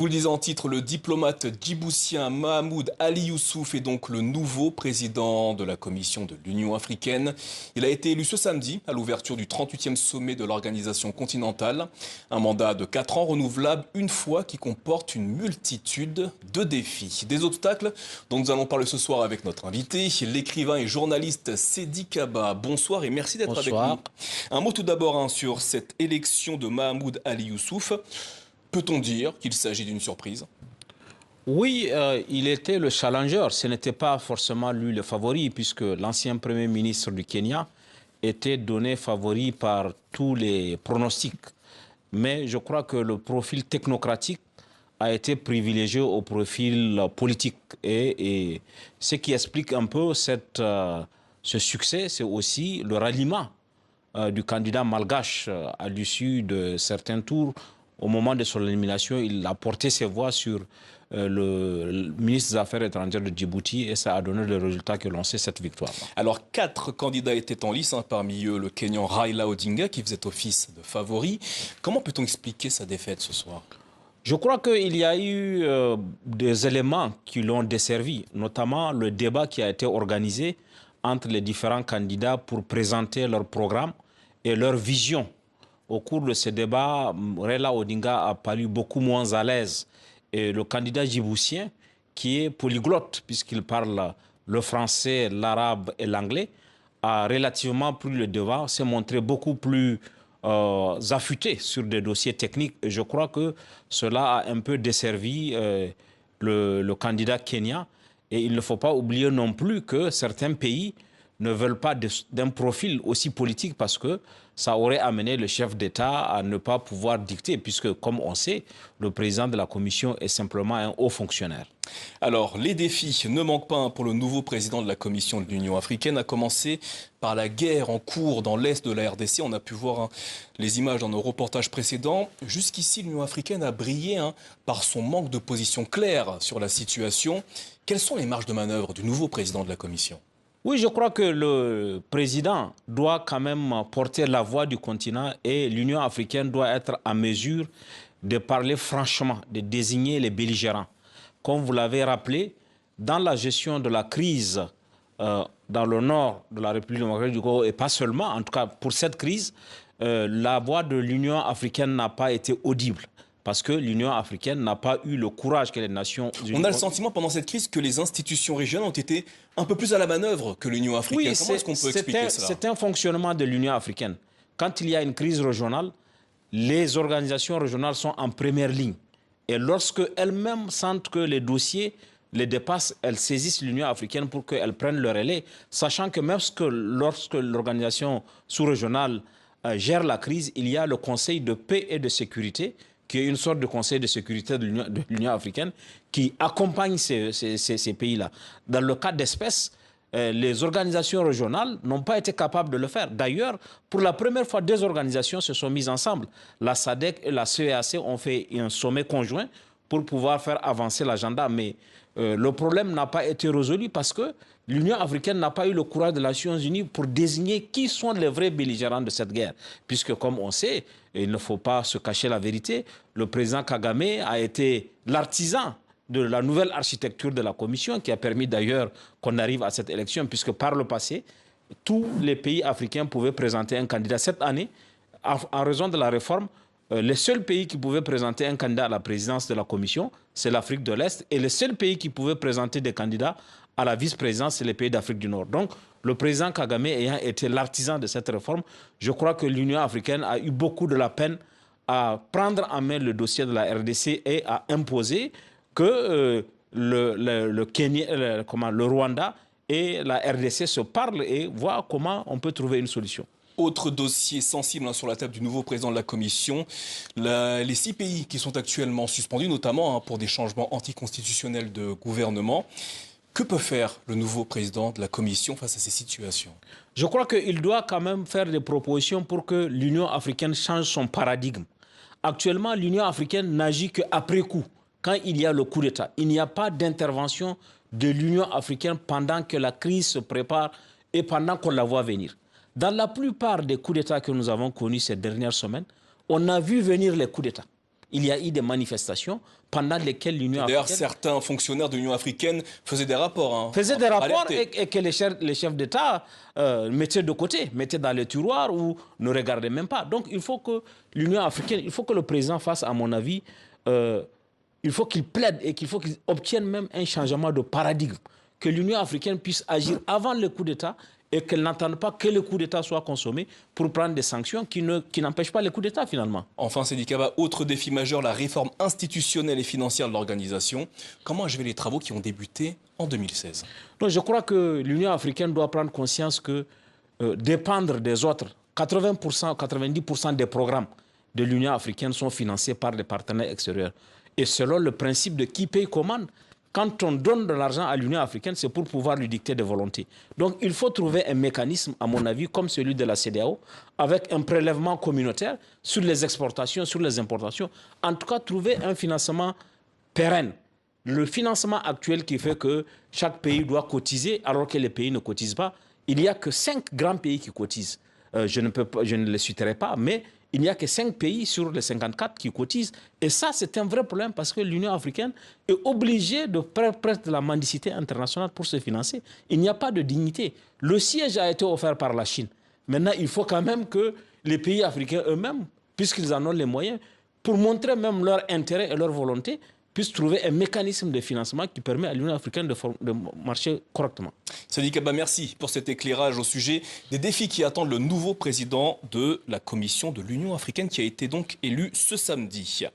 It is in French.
Vous le disiez en titre, le diplomate djiboutien Mahamoud Ali Youssouf est donc le nouveau président de la Commission de l'Union africaine. Il a été élu ce samedi à l'ouverture du 38e sommet de l'organisation continentale. Un mandat de 4 ans renouvelable une fois qui comporte une multitude de défis. Des obstacles dont nous allons parler ce soir avec notre invité, l'écrivain et journaliste Sedi Kaba. Bonsoir et merci d'être avec nous. Un mot tout d'abord sur cette élection de Mahamoud Ali Youssouf. Peut-on dire qu'il s'agit d'une surprise? Oui, il était le challenger. Ce n'était pas forcément lui le favori, puisque l'ancien Premier ministre du Kenya était donné favori par tous les pronostics. Mais je crois que le profil technocratique a été privilégié au profil politique. Et ce qui explique un peu ce succès, c'est aussi le ralliement du candidat malgache à l'issue de certains tours. Au moment de son élimination, il a porté ses voix sur le ministre des Affaires étrangères de Djibouti et ça a donné le résultat que l'on sait, cette victoire. Alors, 4 candidats étaient en lice, parmi eux le Kenyan Raila Odinga qui faisait office de favori. Comment peut-on expliquer sa défaite ce soir? Je crois qu'il y a eu des éléments qui l'ont desservi, notamment le débat qui a été organisé entre les différents candidats pour présenter leur programme et leur vision. Au cours de ce débat, Raila Odinga a paru beaucoup moins à l'aise. Et le candidat djiboutien, qui est polyglotte, puisqu'il parle le français, l'arabe et l'anglais, a relativement pris le devant, s'est montré beaucoup plus affûté sur des dossiers techniques. Et je crois que cela a un peu desservi le candidat kenyan. Et il ne faut pas oublier non plus que certains pays ne veulent pas d'un profil aussi politique parce que ça aurait amené le chef d'État à ne pas pouvoir dicter, puisque, comme on sait, le président de la Commission est simplement un haut fonctionnaire. Alors, les défis ne manquent pas pour le nouveau président de la Commission de l'Union africaine, à commencer par la guerre en cours dans l'est de la RDC. On a pu voir les images dans nos reportages précédents. Jusqu'ici, l'Union africaine a brillé par son manque de position claire sur la situation. Quelles sont les marges de manœuvre du nouveau président de la Commission ? Oui, je crois que le président doit quand même porter la voix du continent et l'Union africaine doit être en mesure de parler franchement, de désigner les belligérants. Comme vous l'avez rappelé, dans la gestion de la crise dans le nord de la République démocratique du Congo, et pas seulement, en tout cas pour cette crise, la voix de l'Union africaine n'a pas été audible. Parce que l'Union africaine n'a pas eu le courage que les Nations Unies... On a le sentiment pendant cette crise que les institutions régionales ont été un peu plus à la manœuvre que l'Union africaine. Oui, comment est-ce qu'on peut expliquer cela? C'est un fonctionnement de l'Union africaine. Quand il y a une crise régionale, les organisations régionales sont en première ligne. Et lorsque elles-mêmes sentent que les dossiers les dépassent, elles saisissent l'Union africaine pour qu'elle prenne le relais, sachant que même lorsque l'organisation sous-régionale gère la crise, il y a le Conseil de paix et de sécurité, qui est une sorte de conseil de sécurité de l'Union africaine, qui accompagne ces pays-là. Dans le cas d'espèce, les organisations régionales n'ont pas été capables de le faire. D'ailleurs, pour la première fois, deux organisations se sont mises ensemble. La SADC et la CEAC ont fait un sommet conjoint pour pouvoir faire avancer l'agenda. Mais le problème n'a pas été résolu parce que l'Union africaine n'a pas eu le courage de las Nations Unies pour désigner qui sont les vrais belligérants de cette guerre. Puisque, comme on sait, et il ne faut pas se cacher la vérité, le président Kagame a été l'artisan de la nouvelle architecture de la Commission qui a permis d'ailleurs qu'on arrive à cette élection, puisque par le passé, tous les pays africains pouvaient présenter un candidat. Cette année, en raison de la réforme, les seuls pays qui pouvaient présenter un candidat à la présidence de la Commission, c'est l'Afrique de l'Est, et les seuls pays qui pouvaient présenter des candidats à la vice-présidence, c'est les pays d'Afrique du Nord. Donc, le président Kagame ayant été l'artisan de cette réforme, je crois que l'Union africaine a eu beaucoup de la peine à prendre en main le dossier de la RDC et à imposer que le Rwanda et la RDC se parlent et voient comment on peut trouver une solution. Autre dossier sensible sur la table du nouveau président de la Commission, les 6 pays qui sont actuellement suspendus, notamment pour des changements anticonstitutionnels de gouvernement. Que peut faire le nouveau président de la Commission face à ces situations? Je crois qu'il doit quand même faire des propositions pour que l'Union africaine change son paradigme. Actuellement, l'Union africaine n'agit qu'après coup, quand il y a le coup d'État. Il n'y a pas d'intervention de l'Union africaine pendant que la crise se prépare et pendant qu'on la voit venir. Dans la plupart des coups d'État que nous avons connus ces dernières semaines, on a vu venir les coups d'État. il y a eu des manifestations pendant lesquelles l'Union africaine... D'ailleurs, certains fonctionnaires de l'Union africaine faisaient des rapports. Faisaient des rapports et que les chefs d'État mettaient de côté, mettaient dans le tiroir ou ne regardaient même pas. Donc il faut que l'Union africaine, il faut que le président fasse, à mon avis, il faut qu'il plaide et qu'il faut qu'il obtienne même un changement de paradigme. Que l'Union africaine puisse agir avant le coup d'État et qu'elle n'attende pas que le coup d'État soit consommé pour prendre des sanctions qui n'empêchent pas le coup d'État finalement. Enfin, Seydi Kaba, autre défi majeur, la réforme institutionnelle et financière de l'organisation. Comment achever les travaux qui ont débuté en 2016? Donc, je crois que l'Union africaine doit prendre conscience que dépendre des autres, 80%, 90% des programmes de l'Union africaine sont financés par des partenaires extérieurs. Et selon le principe de qui paye commande, quand on donne de l'argent à l'Union africaine, c'est pour pouvoir lui dicter des volontés. Donc il faut trouver un mécanisme, à mon avis, comme celui de la CEDEAO, avec un prélèvement communautaire sur les exportations, sur les importations. En tout cas, trouver un financement pérenne. Le financement actuel qui fait que chaque pays doit cotiser alors que les pays ne cotisent pas, il n'y a que 5 grands pays qui cotisent. Je ne les citerai pas, mais il n'y a que 5 pays sur les 54 qui cotisent. Et ça, c'est un vrai problème parce que l'Union africaine est obligée de faire presque de la mendicité internationale pour se financer. Il n'y a pas de dignité. Le siège a été offert par la Chine. Maintenant, il faut quand même que les pays africains eux-mêmes, puisqu'ils en ont les moyens, pour montrer même leur intérêt et leur volonté, puissent trouver un mécanisme de financement qui permet à l'Union africaine de marcher correctement. Seydi Kaba, merci pour cet éclairage au sujet des défis qui attendent le nouveau président de la Commission de l'Union africaine qui a été donc élu ce samedi.